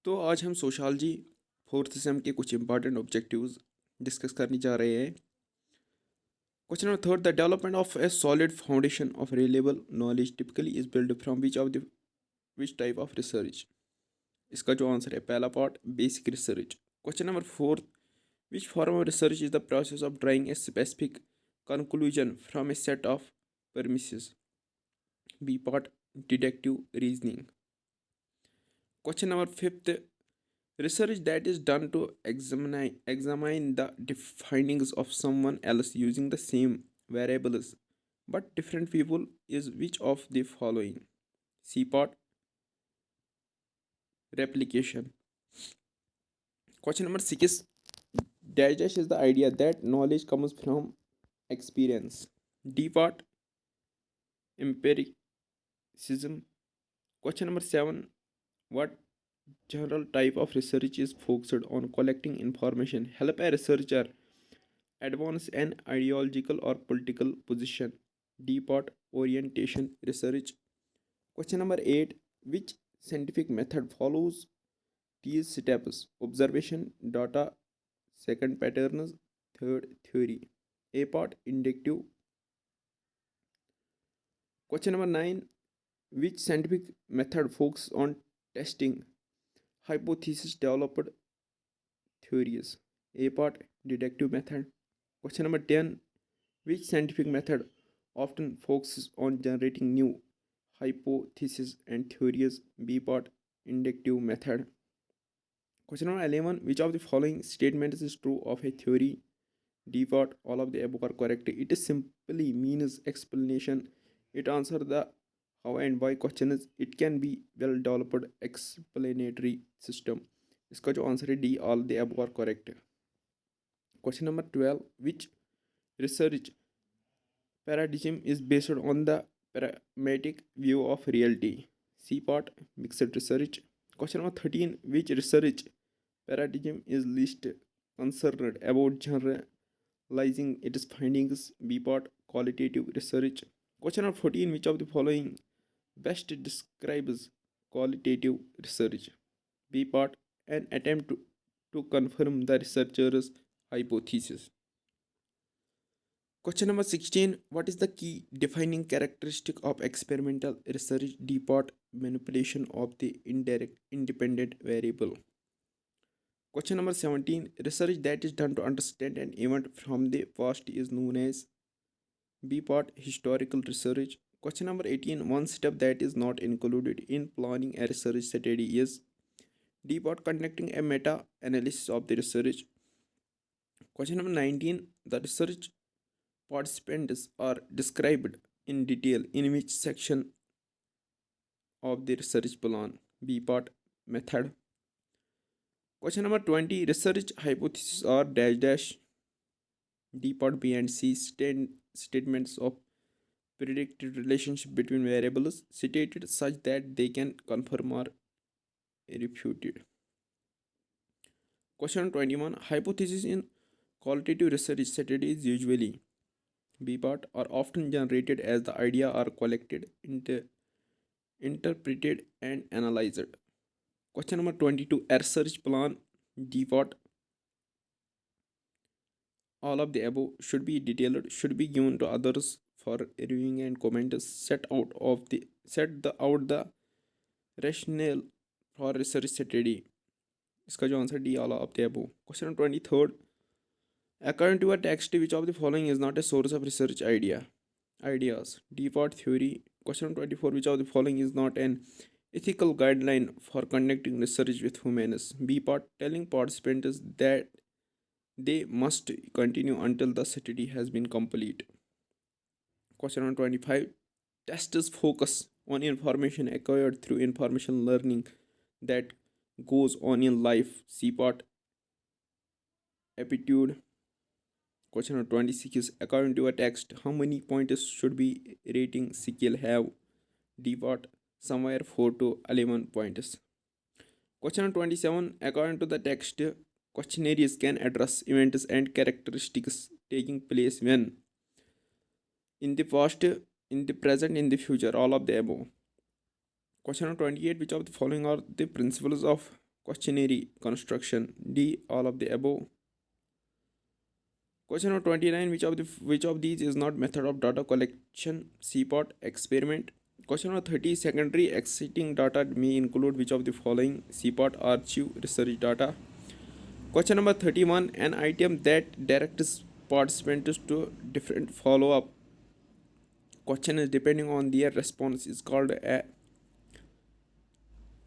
तो आज हम सोशालजी फोर्थ सेम के कुछ इंपॉर्टेंट ऑब्जेक्टिव्स डिस्कस करने जा रहे हैं। Question number third, the development of a solid foundation of reliable knowledge typically is build from which type of research. इसका जो आंसर है पहला part basic research. Question number fourth, which form of research is the process of drawing a specific conclusion from a set of premises. B part deductive reasoning. Question number fifth, research that is done to examine the findings of someone else using the same variables but different people is which of the following? C part replication. Question number 6, digest is the idea that knowledge comes from experience. D part empiricism. Question number 7, what general type of research is focused on collecting information help a researcher advance an ideological or political position. D part orientation research. Question number 8, which scientific method follows these steps? Observation, data, second patterns, third theory. A part inductive. Question number 9, which scientific method focuses on testing hypothesis developed theories? A part deductive method. Question number 10, which scientific method often focuses on generating new hypotheses and theories? B part inductive method. Question number 11, which of the following statements is true of a theory? D part all of the above are correct. It is simply means explanation. It answers the how and why questions. It can be well developed explanatory system. इसका जो answer है D all the above are correct. Question number 12, which research paradigm is based on the pragmatic view of reality? C part mixed research. Question number 13, which research paradigm is least concerned about generalizing its findings? B part qualitative research. Question number 14, which of the following best describes qualitative research? B part an attempt to confirm the researcher's hypothesis. Question number 16, what is the key defining characteristic of experimental research? D part manipulation of the indirect independent variable. Question number 17, research that is done to understand an event from the past is known as? B part historical research. Question number 18, one step that is not included in planning a research study is? D part conducting a meta analysis of the research. Question number 19, the research participants are described in detail in which section of the research plan? B part method. Question number 20, research hypotheses are dash dash. D part B and C statements of predicted relationship between variables stated such that they can confirm or refuted. Question 21, hypothesis in qualitative research study is usually? B part are often generated as the idea are collected, interpreted and analyzed. Question number 22, a research plan. D part all of the above should be detailed, should be given to others for reviewing and comments. Set out the rationale for research study. इसका जो answer D all of the above. Question 23rd, according to a text, which of the following is not a source of research ideas? D part theory. Question 24, which of the following is not an ethical guideline for conducting research with humans? B part telling participants that they must continue until the study has been complete. Question number 25, tests focus on information acquired through information learning that goes on in life. C part aptitude. Question number 26 is, according to a text, how many points should be rating skill have? D part somewhere 4 to 11 points. Question number 27, according to the text, questionnaires can address events and characteristics taking place when? In the past, in the present, in the future, all of the above. Question number 28, which of the following are the principles of questionnaire construction. D. All of the above. Question number 29. Which of these is not method of data collection? CPOT experiment. Question number 30. Secondary exciting data may include which of the following? CPOT archive research data. Question number 31. An item that directs participants to different follow-up question is depending on their response is called a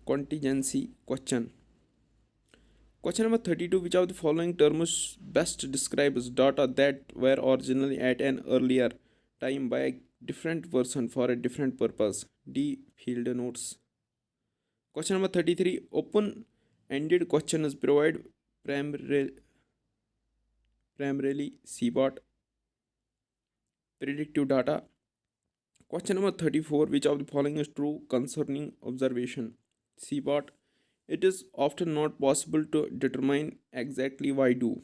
contingency question. Question number 32. Which of the following terms best describes data that were originally at an earlier time by a different person for a different purpose? D. Field notes. Question number 33. Open ended questions provide primarily, primarily CBOT predictive data. Question number 34. Which of the following is true concerning observation? CBOT. It is often not possible to determine exactly why do.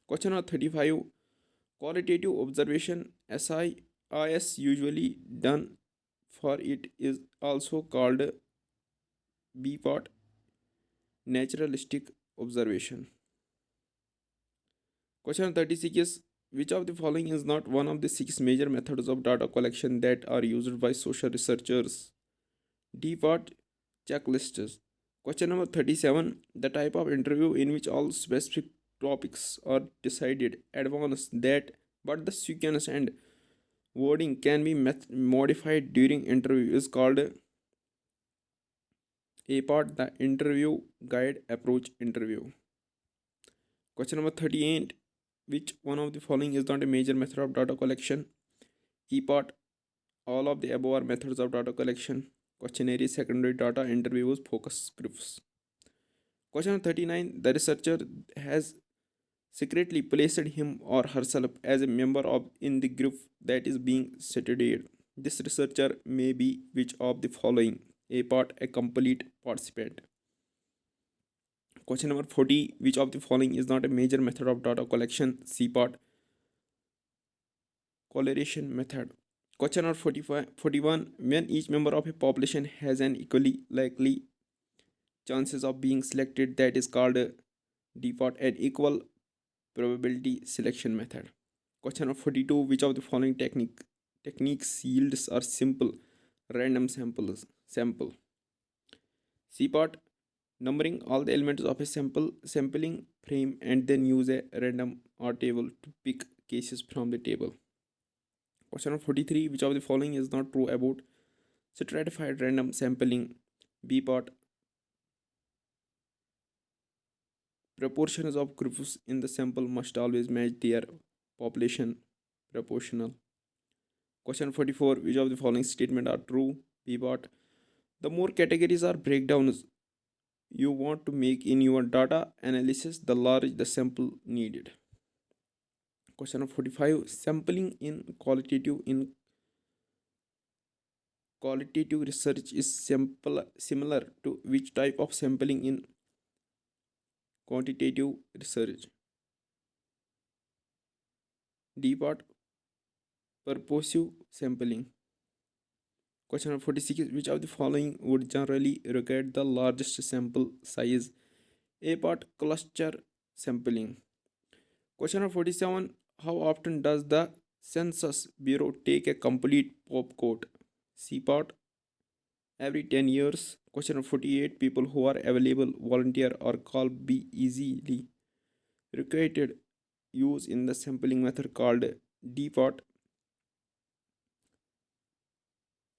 Question number 35. Qualitative observation SIIS usually done for it is also called BPOT naturalistic observation. Question 36 is which of the following is not one of the six major methods of data collection that are used by social researchers? DPOT checklists. Question number 37. The type of interview in which all specific topics are decided advance that but the sequence and wording can be modified during interview is called APOT, the interview guide approach interview. Question number 38. Which one of the following is not a major method of data collection? EPOT. All of the above are methods of data collection. Questionnaire, secondary data, interviews, focus groups. Question number 39. The researcher has secretly placed him or herself as a member of in the group that is being studied. This researcher may be which of the following? APOT, a complete participant. Question number 40. Which of the following is not a major method of data collection? CPOT, correlation method. Question number 41. When each member of a population has an equally likely chances of being selected, that is called default and equal probability selection method. Question number 42. Which of the following techniques yields are simple random sample? CPOT, numbering all the elements of a sampling frame and then use a random or table to pick cases from the table. Question number 43. Which of the following is not true about stratified random sampling? BPOT, proportions of groups in the sample must always match their population proportional. Question 44. Which of the following statements are true? BPOT, the more categories or breakdowns you want to make in your data analysis, the larger the sample needed. Question number 45. Sampling in qualitative research is similar to which type of sampling in quantitative research? DPOT, purposive sampling. Question number 46. Which of the following would generally require the largest sample size? APOT, cluster sampling. Question number 47. How often does the Census Bureau take a complete pop quote? CPOT, every 10 years. Question number 48. People who are available, volunteer, or call be easily requited use in the sampling method called DPOT,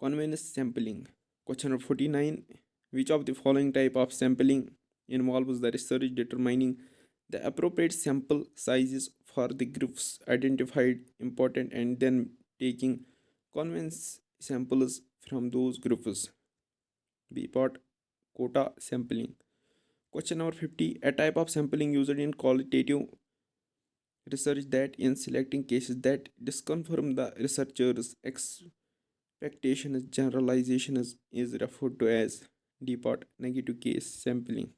convenience sampling. Question number 49. Which of the following type of sampling involves the research determining the appropriate sample sizes for the groups identified important and then taking convenience samples from those groups? BPOT, quota sampling. Question number 50. A type of sampling used in qualitative research that in selecting cases that disconfirm the researcher's expectations generalizations is referred to as DPOT, negative case sampling.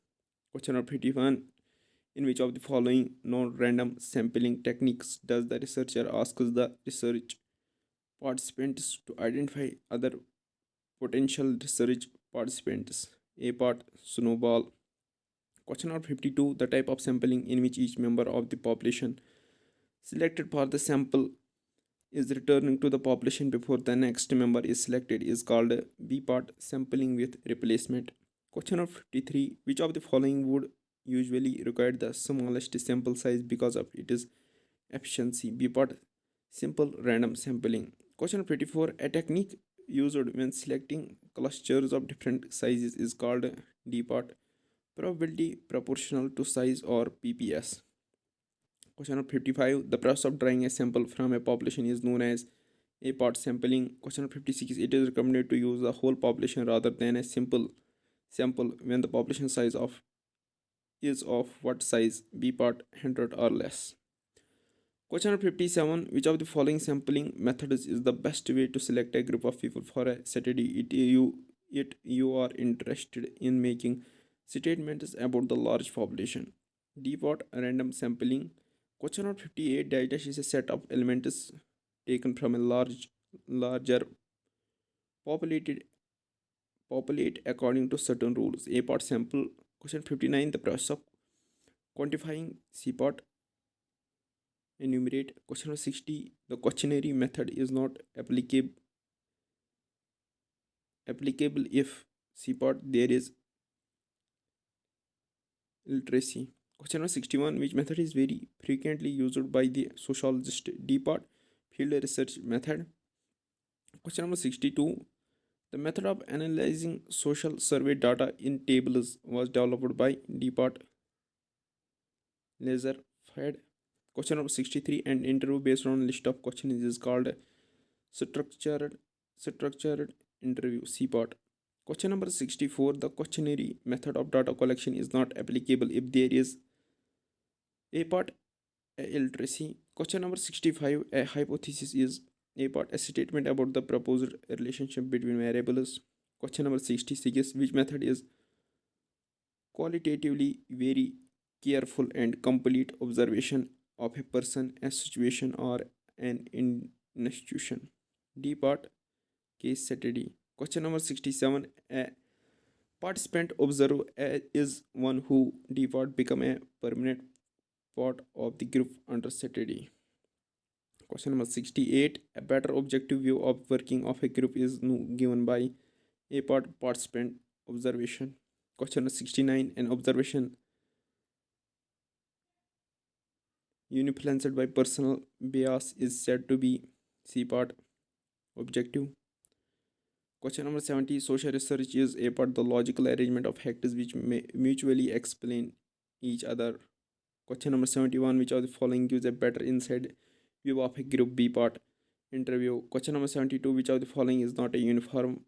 Question number 51. In which of the following non-random sampling techniques does the researcher ask the research participants to identify other potential research participants? APOT, snowball. Question number 52. The type of sampling in which each member of the population selected for the sample is returning to the population before the next member is selected is called B part sampling with replacement. Question number 53. Which of the following would usually require the smallest sample size because of its efficiency? B part simple random sampling. Question 54. A technique used when selecting clusters of different sizes is called D part probability proportional to size or PPS. Question number 55. The process of drawing a sample from a population is known as A part sampling. Question number 56. It is recommended to use the whole population rather than a simple sample when the population size of is of what size? B part 100 or less. Question number 57. Which of the following sampling methods is the best way to select a group of people for a study? You are interested in making statements about the large population. D part random sampling. Question number 58. Data is a set of elements taken from a larger populated populate according to certain rules. A part sample. Question 59. The process of quantifying C part enumerate. Question number 60. The questionnaire method is not applicable if C part there is literacy. Question number 61. Which method is very frequently used by the sociologist? D part field research method. Question number 62. The method of analyzing social survey data in tables was developed by D part laser fed. Question number 63. An interview based on list of questions is called structured interview. C part. Question number 64. The questionnaire method of data collection is not applicable if there is A part illiteracy. Question number 65. A hypothesis is A part a statement about the proposed relationship between variables. Question number 66. Which method is qualitatively very careful and complete observation of a person, a situation, or an institution? D part case study. Question number 67. A participant observer is one who D part become a permanent part of the group under study. Question number 68. A better objective view of working of a group is given by A part participant observation. Question number 69. An observation influenced by personal bias is said to be C part objective. Question number 70. Social research is A part the logical arrangement of factors which may mutually explain each other. Question number 71. Which of the following gives a better inside view of a group? B part interview. Question number 72. Which of the following is not a uniform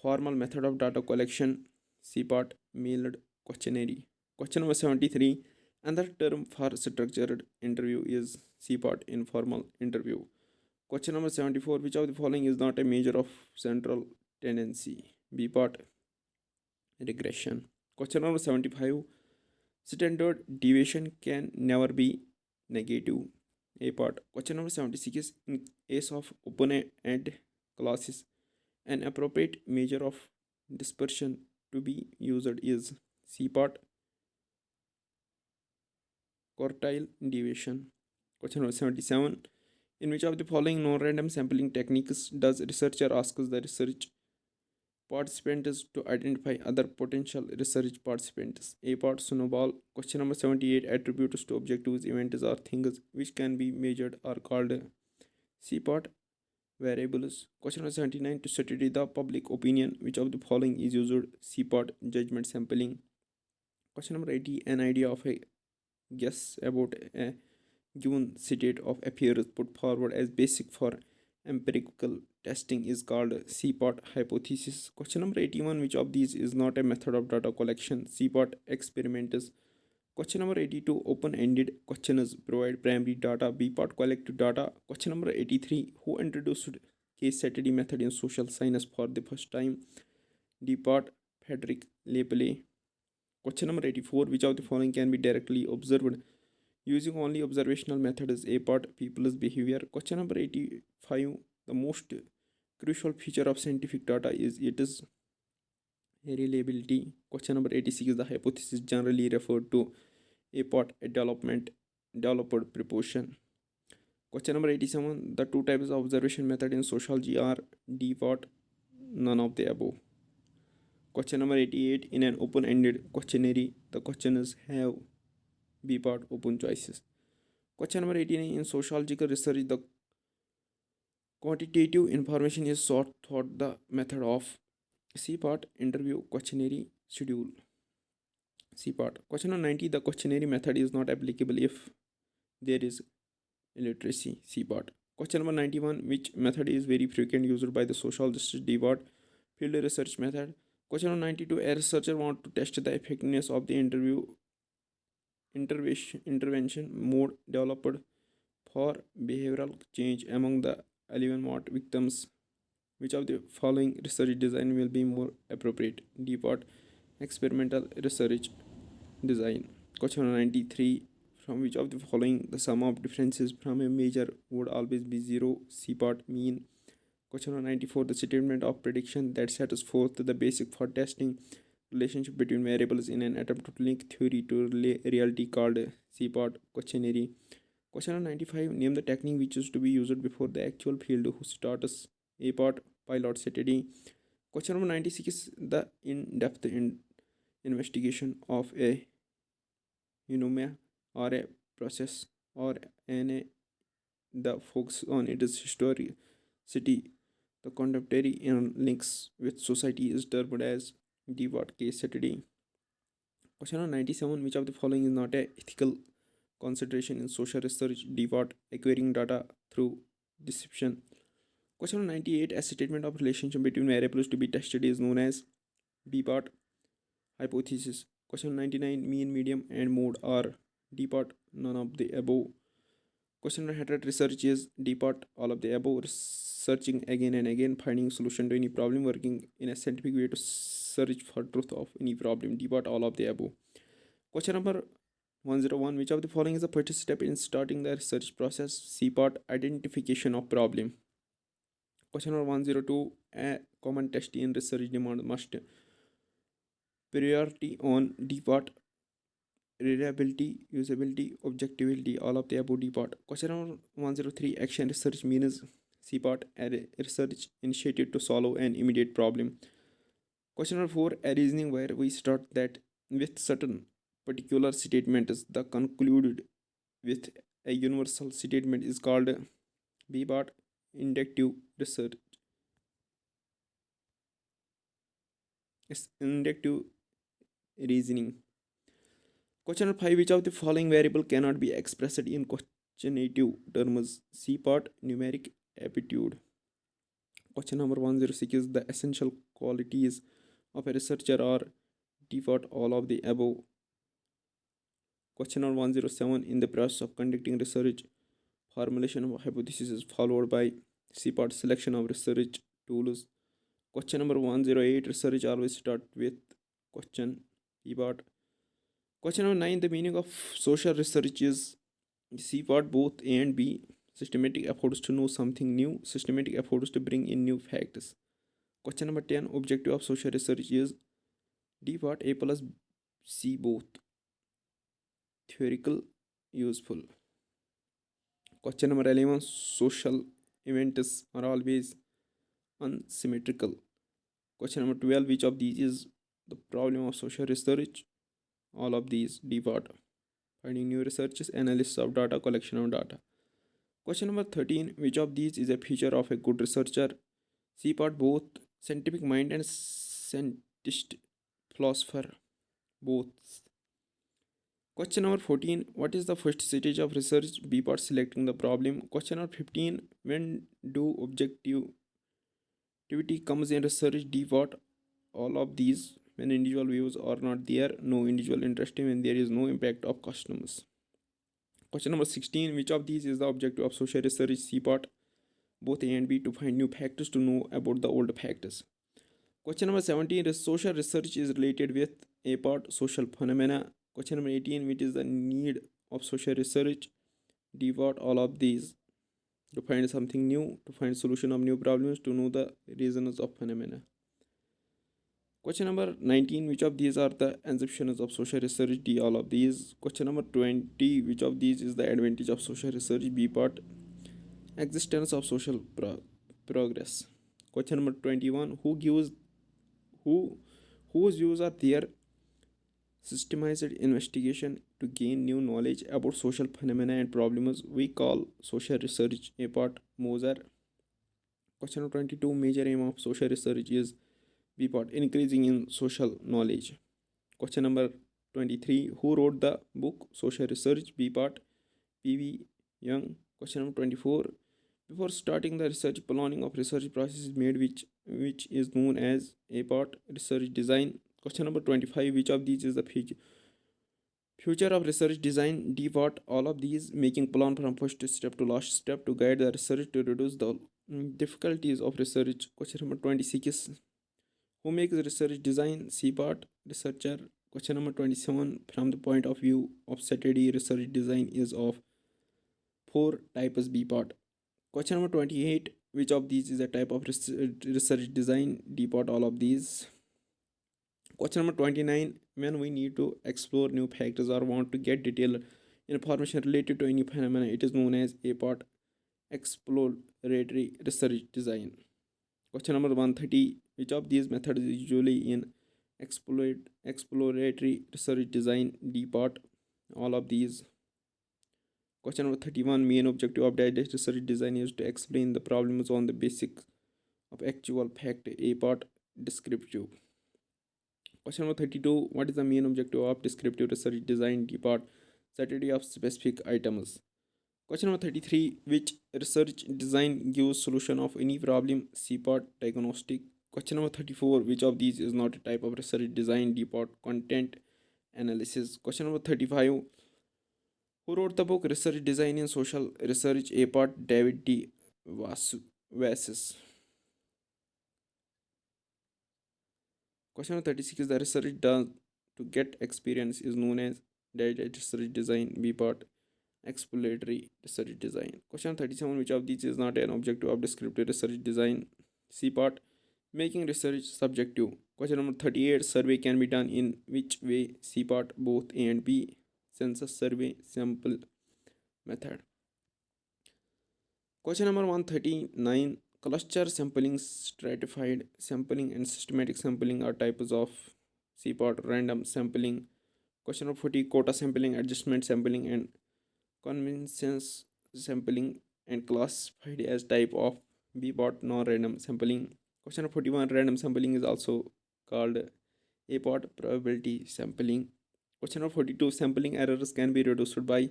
formal method of data collection? C part mailed questionnaire. Question number 73. Another term for structured interview is C part informal interview. Question number 74. Which of the following is not a measure of central tendency? B part regression. Question number 75. Standard deviation can never be negative. A part. Question number 76. In case of open-end classes, an appropriate measure of dispersion to be used is C part quartile deviation. Question number 77. In which of the following non-random sampling techniques does researcher ask the research participants to identify other potential research participants? A part snowball. Question number 78. Attributes to objectives, events, or things which can be measured are called C part variables. Question number 79. To study the public opinion, which of the following is used? C part judgment sampling. Question number 80. An idea of a guess about a given state of affairs put forward as basic for empirical testing is called C part hypothesis. Question number 81. Which of these is not a method of data collection? C part experiments. Question number 82. Open-ended questions provide primary data. B part collective data. Question number 83. Who introduced case study method in social science for the first time? D part Frederick Lepele. Question number 84. Which of the following can be directly observed using only observational methods? A part people's behavior. Question number 85. The most crucial feature of scientific data is it is reliability. Question number 86 is the hypothesis generally referred to a part a developed proportion. Question number 87, the two types of observation method in sociology are D part, none of the above. Question number 88, in an open-ended questionnaire, the questioners have B part open choices. Question number 89, in sociological research, the quantitative information is sought through the method of C part, interview, questionnaire, schedule. C part. Question number 90, the questionnaire method is not applicable if there is illiteracy. C part. Question number 91, which method is very frequent used by the sociologists? D part, field research method. Question number 92, a researcher want to test the effectiveness of the intervention mode developed for behavioral change among the 11 what victims. Which of the following research design will be more appropriate? D part, experimental research design. Question 93, from which of the following the sum of differences from a measure would always be 0? C part, mean. Question 94, the statement of prediction that sets forth the basic for testing relationship between variables in an attempt to link theory to reality called C part, questionnaire. Question 95, name the technique which is to be used before the actual field who starts. A part, pilot study. Question number 96, the in-depth investigation of a phenomena or a process or an the focus on its historicity, the contemporary in links with society is termed as D what, case study. Question number 97, which of the following is not a ethical consideration in social research? D what, acquiring data through deception. Question 98, a statement of relationship between variables to be tested is known as B part, hypothesis. Question 99, mean, medium and mode are D part, none of the above. Question 100, research is D part, all of the above. Searching again and again, finding solution to any problem, working in a scientific way to search for truth of any problem, D part, all of the above. Question number 101, which of the following is the first step in starting the research process? C part, identification of problem. Question number 102, a common test in research demand must priority on D part, reliability, usability, objectivity, all of the above. D part. Question number 103, action research means C part, a research initiated to solve an immediate problem. Question number 4, a reasoning where we start that with certain particular statements the concluded with a universal statement is called B part, inductive research. It's inductive reasoning. Question number 5, which of the following variable cannot be expressed in quantitative terms? C part, numeric aptitude. Question number 106 is the essential qualities of a researcher are D part, all of the above. Question number 107, in the process of conducting research, formulation of hypothesis is followed by C part, selection of research tools. Question number 108, research always start with question, B part. Question number 9, the meaning of social research is C part, both A and B. Systematic efforts to know something new, systematic efforts to bring in new facts. Question number 10, objective of social research is D part, A plus C both. Theoretical, useful. Question number 11, social events are always unsymmetrical. Question number 12, which of these is the problem of social research? All of these, D part. Finding new researches, analysis of data, collection of data. Question number 13, which of these is a feature of a good researcher? C part, both scientific mind and scientist, philosopher, both. Question number 14, what is the first stage of research? B part, selecting the problem. Question number 15, when do objectivity comes in research? D part, all of these. When individual views are not there, no individual interest in, when there is no impact of customers. Question number 16, which of these is the objective of social research? C part, both A and B, to find new factors, to know about the old factors. Question number 17, social research is related with A part, social phenomena. Question number 18, which is the need of social research? D part, all of these, to find something new, to find solution of new problems, to know the reasons of phenomena. Question number 19. Which of these are the assumptions of social research? D. All of these. Question number 20. Which of these is the advantage of social research? B. Part. Existence of social progress. Question number 21. Who whose views are there systemized investigation to gain new knowledge about social phenomena and problems we call social research? A. Part. Moser. Question number 22. Major aim of social research is B. Part. Increasing in social knowledge. Question number 23. Who wrote the book Social Research? B. Part. P.V. Young. Question number 24. Before starting the research, planning of research process is made, which is known as A. Part. Research design. Question number 25. Which of these is the future of research design? D. Part. All of these. Making plan from first step to last step to guide the research to reduce the difficulties of research. Question number 26. Who makes research design? C. Part. Researcher. Question number 27. From the point of view of study, research design is of four types. B. Part. Question number 28. Which of these is a type of research design? D. Part. All of these. Question number 29. When we need to explore new factors or want to get detailed information related to any phenomena, it is known as A. Part. Exploratory research design. Question number 130. Which of these methods is usually in exploratory research design? D. Part. All of these. Question number 31. Main objective of direct research design is to explain the problems on the basis of actual fact. A. Part. Descriptive. Question number 32. What is the main objective of descriptive research design? D. Part. Study of specific items. Question number 33. Which research design gives solution of any problem? C. Part. Diagnostic. Question number 34. Which of these is not a type of research design? D. Part. Content analysis. Question number 35. Who wrote the book Research Design in Social Research? A. Part. David D. Vassis. Question number 36. The research done to get experience is known as direct research design. B. Part. Exploratory research design. Question 37. Which of these is not an objective of descriptive research design? C. Part. Making research subjective. Question number 38. Survey can be done in which way? C. Part. Both A and B. Census survey sample method. Question number 139. Cluster sampling, stratified sampling, and systematic sampling are types of C. Part. Random sampling. Question number 40. Quota sampling, adjustment sampling, and consensus sampling and classified as type of B. Part. Non-random sampling. Question number 41. Random sampling is also called A. Part. Probability sampling. Question number 42. Sampling errors can be reduced by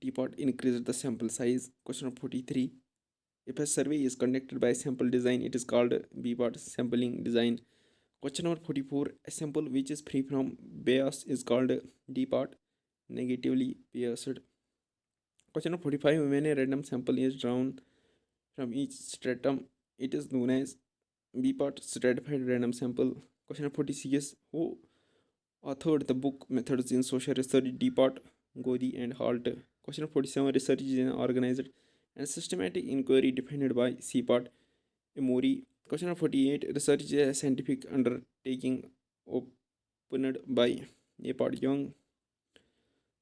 D. Part. Increase the sample size. Question number 43. If a survey is conducted by sample design, it is called B. Part. Sampling design. Question number 44. A sample which is free from bias is called D. Part. Negatively biased. Question number 45. When a random sample is drawn from each stratum, it is known as B. Part. Stratified random sample. Question number 46. Who authored the book Methods in Social Research? D. Part. Godi and Halt. Question number 47. Research is an organized and systematic inquiry defined by C. Part. Emory. Question number 48. Research is a scientific undertaking opened by A. Part. Young.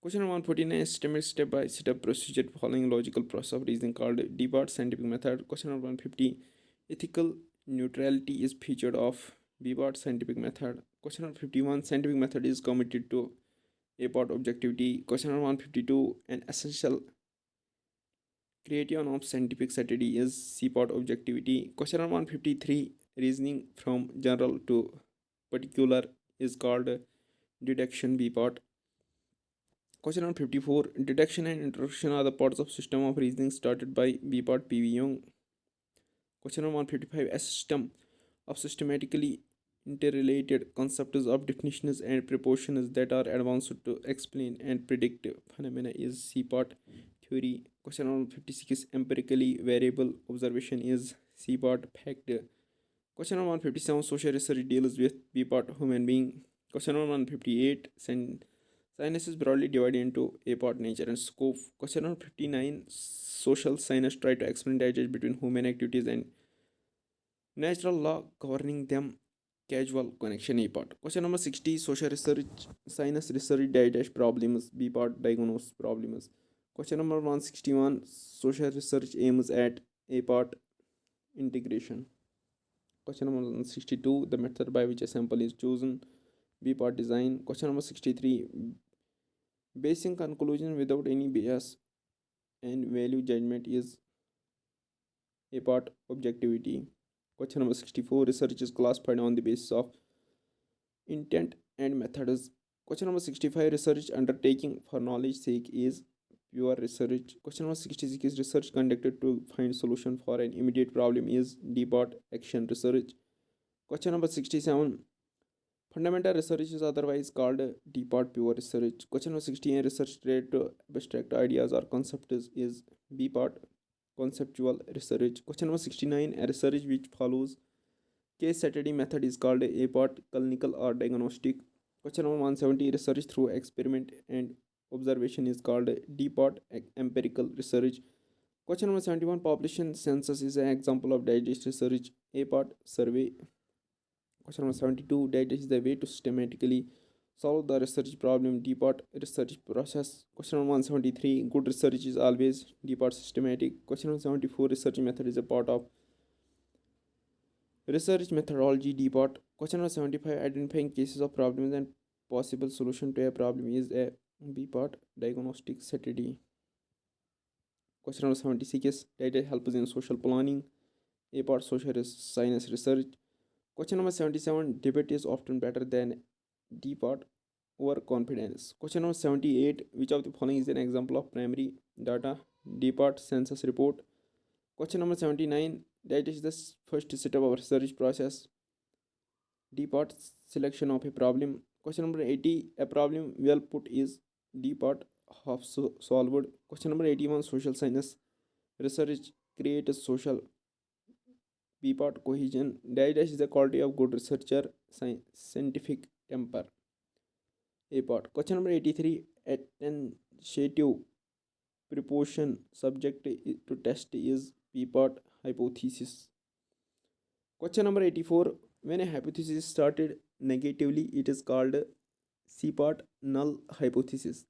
Question number 149. Systematic step-by-step procedure following logical process of reasoning called D. Part. Scientific method. Question number 150. Ethical neutrality is featured of B. Part. Scientific method. Question number 51. Scientific method is committed to A. Part. Objectivity. Question number 152. An essential criterion of scientific study is C. Part. Objectivity. Question number 153. Reasoning from general to particular is called deduction. B. Part. Question number 54. Deduction and introduction are the parts of system of reasoning started by B. Part. P.V. Young. Question number 155. A system of systematically interrelated concepts of definitions and proportions that are advanced to explain and predict phenomena is C. Part. Theory. Question number 56. Empirically variable observation is C. Part. Fact. Question number 157. Social research deals with B. Part. Human being. Question number 158. Science is broadly divided into A. Part. Nature and scope. Question number 59. Social science try to explain the difference between human activities and natural law governing them. Casual connection A part. Question number 60 social research science research dash problems B part diagnose problems. Question number 161 social research aims at A part integration. Question number 162 the method by which a sample is chosen B part design. Question number 63 basing conclusion without any bias and value judgment is A part objectivity. Question number 64 research is classified on the basis of intent and methods. Question number 65 research undertaking for knowledge sake is pure research. Question number 66 is research conducted to find solution for an immediate problem is depart action research. Question number 67 fundamental research is otherwise called depart pure research. Question number 68 research related to abstract ideas or concepts is B part conceptual research. Question number 69 a research which follows case study method is called A part clinical or diagnostic. Question number 170 research through experiment and observation is called D part empirical research. Question number 71 population census is an example of digest research A part survey. Question number 72 digest is the way to systematically solve the research problem D part research process. Question number 173 good research is always D part systematic. Question number 74 research method is a part of research methodology D part. Question number 75 identifying cases of problems and possible solution to a problem is a B part diagnostic strategy. Question number 76 data helps in social planning A part social science research. Question number 77 debate is often better than D part overconfidence. Question number 78 which of the following is an example of primary data D part census report. Question number 79 that is the first step of research process D part selection of a problem. Question number 80 a problem well put is D part half solved. Question number 81 social science research create a social B part cohesion. Dash is the quality of good researcher scientific temper A part. Question number 83 attentive proportion subject to test is B part hypothesis. Question number 84 when a hypothesis started negatively it is called C part null hypothesis.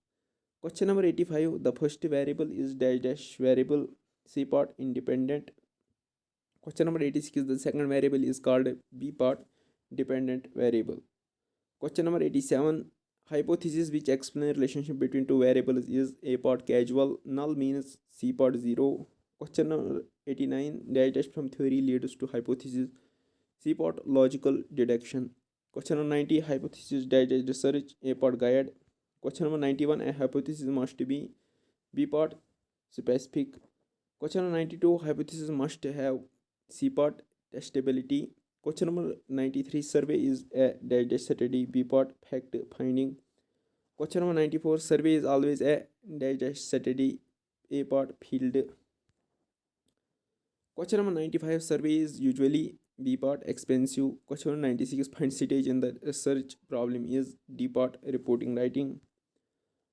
Question number 85 the first variable is dash variable C part independent. Question number 86 is the second variable is called B part dependent variable. Question number 87 hypothesis which explain relationship between two variables is A part casual null means C part 0. Question number 89 dash from theory leads to hypothesis C part logical deduction. Question number 90 hypothesis dash research A part guide. Question number 91 a hypothesis must be B part specific. Question number 92 hypothesis must have C part testability. Question number 93 survey is a dash study B part fact finding. Question number 94 survey is always a dash study A part field. Question number 95 survey is usually B part expensive. Question number 96 percentage in the research problem is D part reporting writing.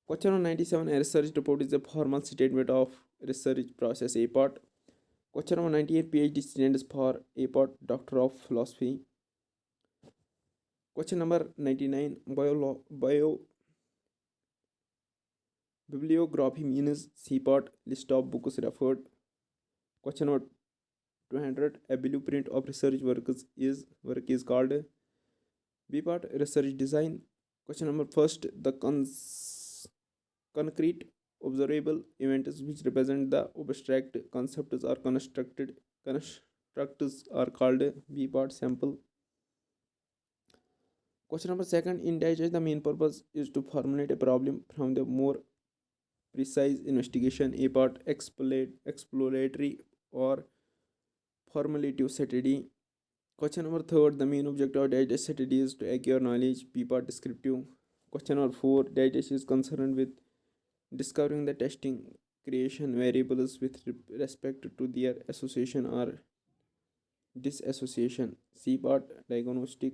Question number 97 a research report is a formal statement of research process A part. Question number 98 PhD stands for A part Doctor of Philosophy. Question number 99 bibliography means C part list of books referred. Question number 200 a blueprint of research work is called B part research design. Question number first the concrete observable events which represent the abstract concepts or constructs are called B part sample. Question number second in digest the main purpose is to formulate a problem from the more precise investigation A part exploratory or formulative study. Question number third the main objective of digest study is to acquire knowledge B part descriptive. Question number 4 digest is concerned with discovering the testing creation variables with respect to their association or disassociation C part diagnostic.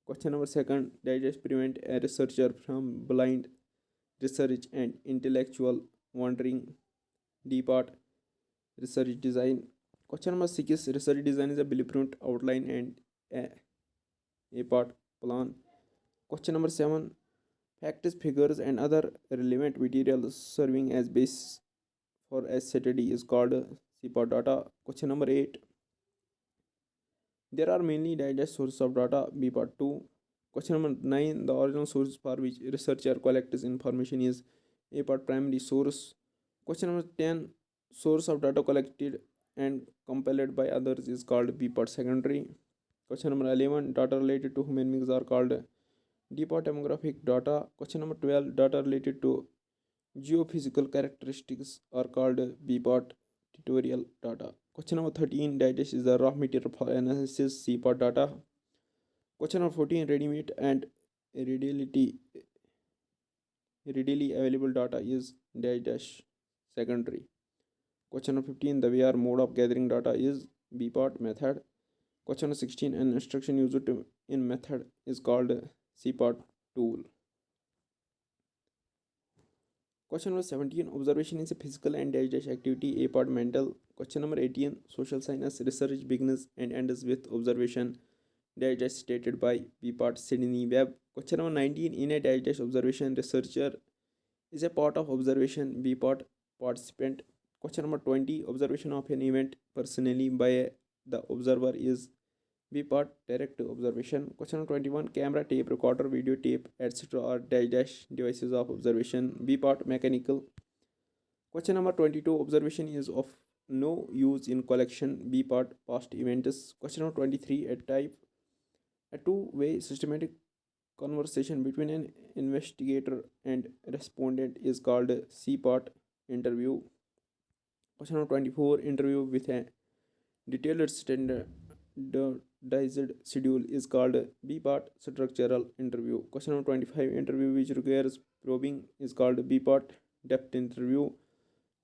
Question number second digest prevent a researcher from blind research and intellectual wandering D part research design. Question number 6 research design is a blueprint outline and a A part plan. Question number 7. Facts, figures, and other relevant materials serving as basis for a study is called C part data. Question number 8. There are mainly digest sources of data. B part 2. Question number 9. The original source for which researcher collects information is A part primary source. Question number 10. Source of data collected and compiled by others is called B part secondary. Question number 11. Data related to human beings are called D part demographic data. Question number 12. Data related to geophysical characteristics are called B part tutorial data. Question number 13. Digest is the raw material for analysis. C part data. Question number 14. Ready-made and readily readily available data is dash secondary. Question number 15. The VR mode of gathering data is B part method. Question number 16. An instruction used in method is called C part tool. Question number 17. Observation is a physical and dash activity. A part mental. Question number 18. Social science research begins and ends with observation dash stated by B part Sydney Webb. Question number 19. In a dash observation, researcher is a part of observation. B part participant. Question number 20. Observation of an event personally by the observer is B part direct observation. Question number 21. Camera, tape, recorder, video tape, etc. are dash devices of observation. B part mechanical. Question number 22. Observation is of no use in collection. B part past events. Question number 23. A two-way systematic conversation between an investigator and respondent is called C part interview. Question number 24. Interview with a detailed standardized schedule is called B part structural interview. Question number 25. Interview which requires probing is called B part depth interview.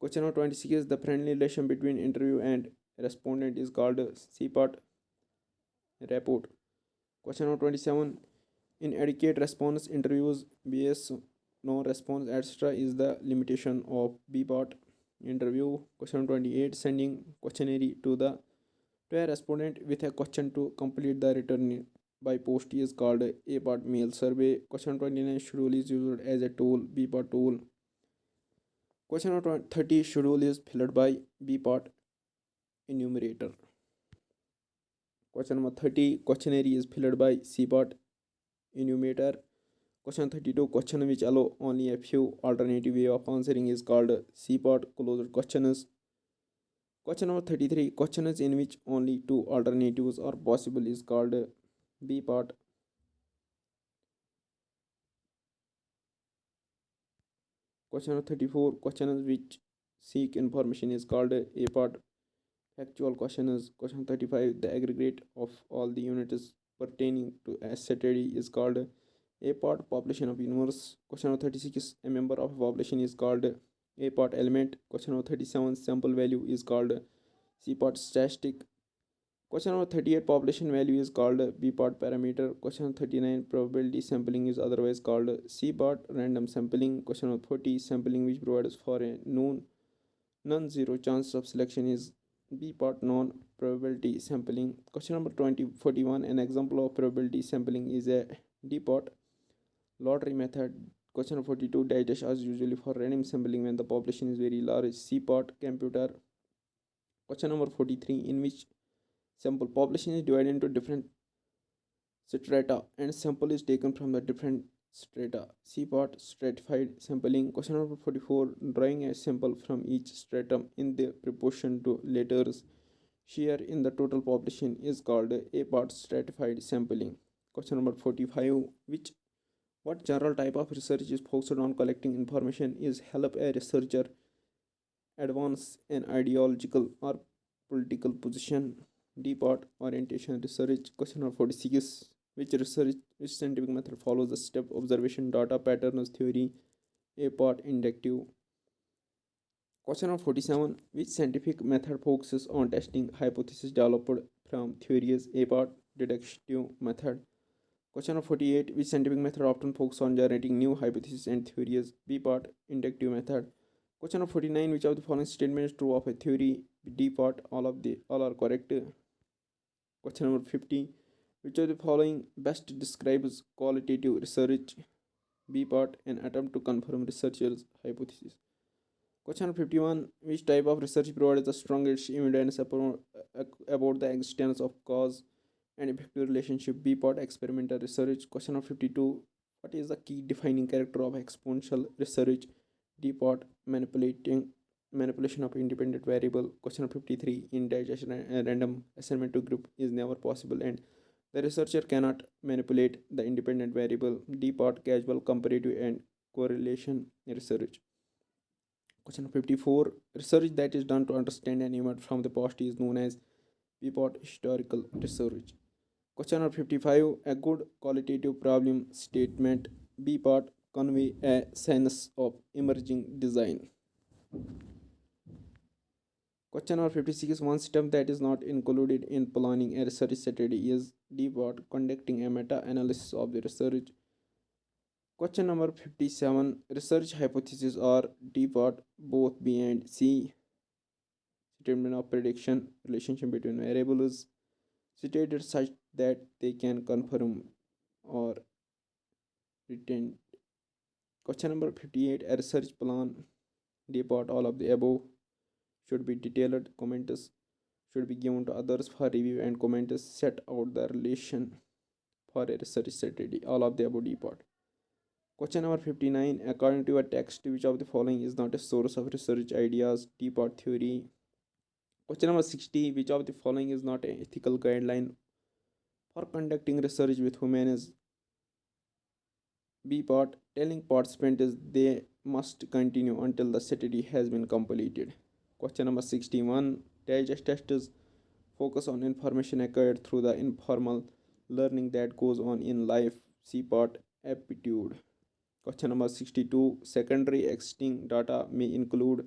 Question number 26. The friendly relation between interview and respondent is called C part rapport. Question number 27. Inadequate response interviews, BS, no response, etc. is the limitation of B part interview. Question number 28. Sending questionnaire to a respondent with a question to complete the return by post is called A part mail survey. Question number 29. Schedule is used as a tool. B part tool. Question number 30. Schedule is filled by B part enumerator. Question number 30. Questionnaire is filled by C part enumerator. Question 32. Question which allow only a few alternative way of answering is called C part closed questions. Question number 33. Questions in which only two alternatives are possible is called B part. Question number 34. Questions which seek information is called A part factual questions. Question 35. The aggregate of all the units pertaining to a study is called A part population of universe. Question number 36. A member of a population is called A part element. Question number 37. Sample value is called C part statistic. Question number 38. Population value is called B part parameter. Question number 39. Probability sampling is otherwise called C part random sampling. Question number 40. Sampling which provides for a non-zero chance of selection is B part non-probability sampling. Question number 41. An example of probability sampling is a D part lottery method. Question number 42. Dash as usually for random sampling when the population is very large. C part computer. Question number 43. In which sample population is divided into different strata and sample is taken from the different strata. C part stratified sampling. Question number 44. Drawing a sample from each stratum in the proportion to letters share in the total population is called A part stratified sampling. Question number 45. What general type of research is focused on collecting information is help a researcher advance an ideological or political position. D part orientation research. Question number 46. Which scientific method follows the step observation data patterns theory? A part inductive. Question number 47. Which scientific method focuses on testing hypotheses developed from theories? A part deductive method. Question number 48. Which scientific method often focuses on generating new hypotheses and theories? B part inductive method. Question number 49. Which of the following statements is true of a theory? D part all are correct. Question number 50. Which of the following best describes qualitative research? B part, an attempt to confirm researchers' hypothesis. Question number 51. Which type of research provides the strongest evidence about the existence of cause and effective relationship? B part, experimental research. Question number 52. What is the key defining character of exponential research? D part, manipulation of independent variable. Question number 53. In digestion, a random assignment to group is never possible and the researcher cannot manipulate the independent variable. D part, casual, comparative, and correlation research. Question 54. Research that is done to understand an event from the past is known as B part, historical research. Question number 55. A good qualitative problem statement. B part, convey a sense of emerging design. Question number 56. One step that is not included in planning a research study is D part, conducting a meta analysis of the research. Question number 57. Research hypotheses are D part, both B and C. Statement of prediction, relationship between variables stated such that they can confirm or retain. Question number 58. A research plan, D part, all of the above, should be detailed. Comments should be given to others for review and comments set out the relation for a research strategy. All of the above, D part. Question number 59. According to a text, which of the following is not a source of research ideas? D part, theory. Question number 60. Which of the following is not an ethical guideline for conducting research with humans? B part, telling participants they must continue until the study has been completed. Question number 61. Digest tests focus on information acquired through the informal learning that goes on in life. C part, aptitude. Question number 62. Secondary existing data may include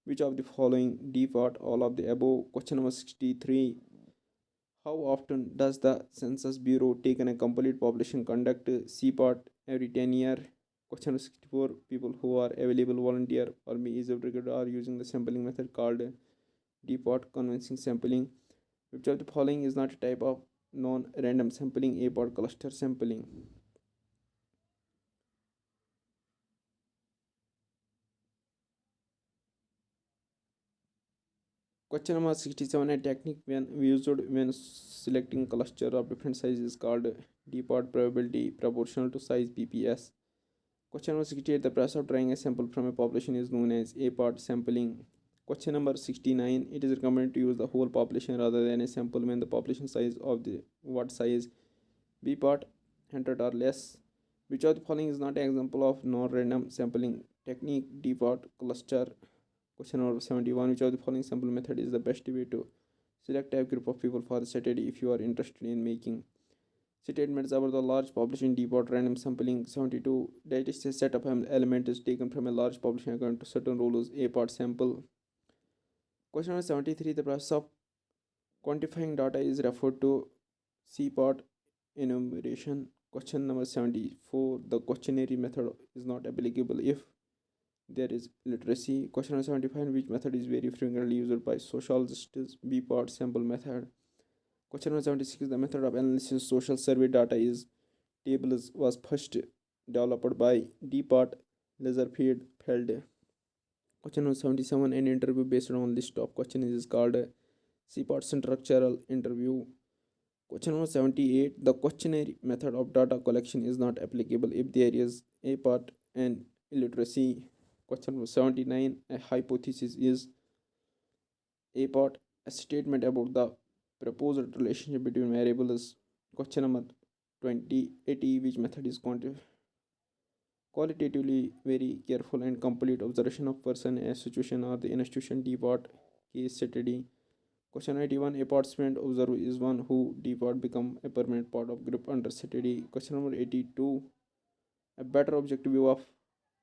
which of the following? D part, all of the above. Question number 63. How often does the Census Bureau take a complete population conduct? C part, every 10 years. Question number 64. People who are available volunteer or may easily regard are using the sampling method called D part, convincing sampling. Which of the following is not a type of non-random sampling? A part, cluster sampling. Question number 67. A technique when used when selecting cluster of different sizes called D part, probability proportional to size, PPS. Question number 68. The process of drawing a sample from a population is known as A part, sampling. Question number 69. It is recommended to use the whole population rather than a sample when the population size of the what size? B part, 100 or less. Which of the following is not an example of non-random sampling technique? D part, cluster. Question number 71. Which of the following sample method is the best way to select a group of people for the study if you are interested in making statements about the large population? D part, random sampling. 72. That is a set of element is taken from a large population according to certain rules. A part, sample. Question number 73. The process of quantifying data is referred to. C part, enumeration. Question number 74. The questionnaire method is not applicable if there is literacy. Question number 75. Which method is very frequently used by sociologists? B part, sample method. Question number 76. The method of analysis social survey data is tables was first developed by D part, Laserfield Feld. Question number 77. An interview based on list of questions is called C part, structural interview. Question number 78. The questionnaire method of data collection is not applicable if there is A part, and illiteracy. Question number 79. A hypothesis is A part, a statement about the proposed relationship between variables. Question number 20. 80. Which method is qualitatively very careful and complete observation of person, a situation, or the institution? D part, case study. Question 81. A participant observer is one who D part become a permanent part of group under study. Question number 82. A better objective view of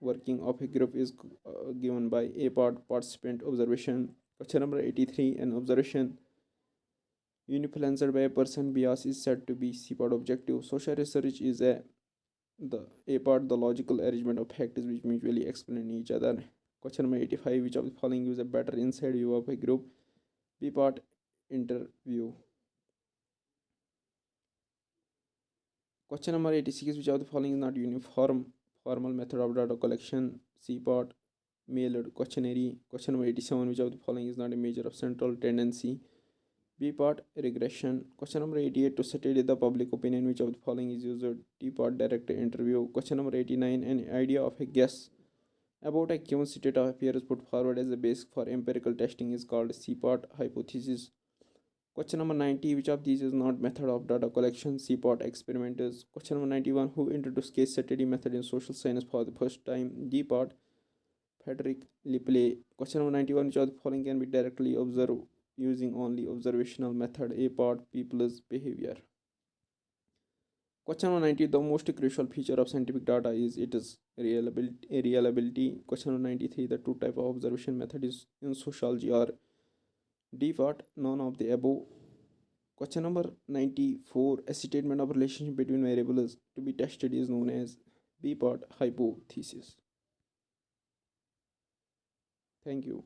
working of a group is given by A part, participant observation. Question number 83. An observation influenced by a person bias is said to be C part, objective. Social research is the A part, the logical arrangement of factors which mutually explain each other. Question number 85. Which of the following gives a better inside view of a group? B part, interview. Question number 86, which of the following is not uniform formal method of data collection? C part, mailed questionnaire. Question number 87, which of the following is not a measure of central tendency? B part, regression. Question number 88, to study the public opinion, which of the following is used? D part, direct interview. Question number 89, an idea of a guess about a given state of affairs put forward as a basis for empirical testing is called C part, hypothesis. Question number 90, which of these is not method of data collection? C part, experimenters. Question number 91, who introduced case study method in social science for the first time? D part, Frederick Lipley. Question number 91, which of the following can be directly observed using only observational method? A part, people's behavior. Question number 90, the most crucial feature of scientific data is its reliability. Question number 93, the two type of observation method is in sociology are D part, none of the above. Question number 94, a statement of relationship between variables to be tested is known as B part, hypothesis. Thank you.